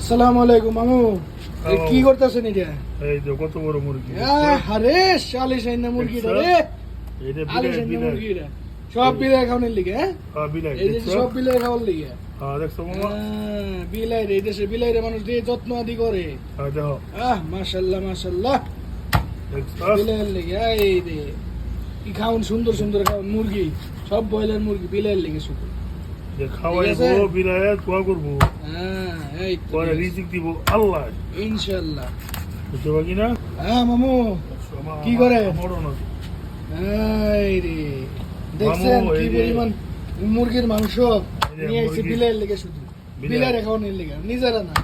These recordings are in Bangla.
আসসালামু আলাইকুম মামু। কি করতেছেন এটা? এই যে কত বড় মুরগি আরে শালিশ আইনা মুরগিটা রে, এটা আলিশ আইনা মুরগিটা সব বিলাই খাওয়ানোর লিগে। বিলাই এই যে সব বিলাই খাওয়ার লিগে। দেখছো মামা বিলাই রে, দেশে বিলাই রে মানুষ দিয়ে যত্ন আদি করে। দেখো মাশাআল্লাহ মাশাআল্লাহ। দেখছো বিলাইয়ের লিগে এই রে কি খাওন, সুন্দর সুন্দর খাওন মুরগি, সব ব্রয়লার মুরগি বিলাইয়ের লিগে শুধু যে খাওয়াইবো বিলাই দোয়া করবো, এই তো পরে রিজিক দিব আল্লাহ ইনশাআল্লাহ। বুঝতে পারি না মামু কি করে? মরণ এই রে দেখছেন কি পরিমাণ মুরগির মাংস নিয়ে এসে বিলাইয়ের লিগে, শুধু বিলাই রে খাওয়ানোর লিগে, নিজেরা না।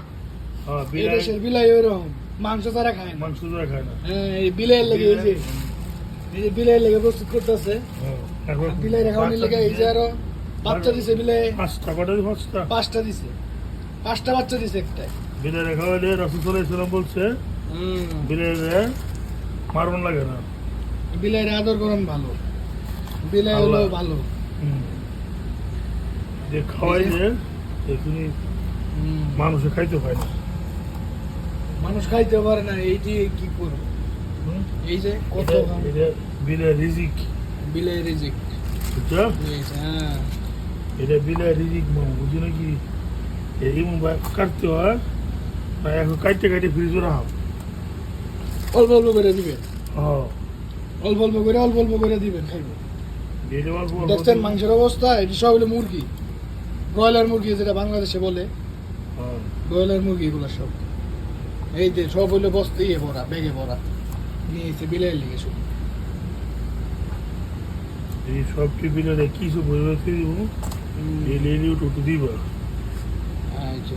এই দেশের বিলাই ওরকম মাংস ছাড়া খায় না, মাংস ছাড়া খায় না। এই বিলাইয়ের লিগে এই যে বিলাইয়ের লিগে প্রস্তুত করতেছে। বিলাই রে খাওয়ানোর লিগে এই যে আরো বাচ্চা দিছে বিলাই, পাঁচটা দিছে, পাঁচটা বাচ্চা দিছে একটা বিলাই রে খাওয়াইলে রাসূল সাল্লাল্লাহু আলাইহি ওয়াসাল্লাম বলছে বিলাই রে মারণ লাগে না, বিলাই রে আদর করেন ভালো, বিলাই হলো ভালো। যে খাওয়াইলে তুমি মানুষে খাইতে পায় না, মানুষ খাইতে পারে না, এইটি কি করবো? এই যে কত বিলাই রিজিক, বিলাই রিজিক, বুঝছো? এটা বিলাই রিজিক মামু, বুঝি নাকি? এই কাটতে হয় না, এখন কাটতে কাটতে ফ্রিজে রাখো, অল্প অল্প করে দিবেন, অল্প অল্প করে দিবেন, খাইবো। দেখছেন মাংসের অবস্থা, এটি সব হলো মুরগি, ব্রয়লার মুরগি যেটা বাংলাদেশে বলে ব্রয়লার মুরগি, এগুলো সব এই যে সব হইলো বস্তা ইয়ে ভরা, ব্যাগে ভরা নিয়েছে বিলাই লিগে শুধু। এই সব কি বিলাই কিছু বই দিব, এই লেলি উঠু দিবা। আচ্ছা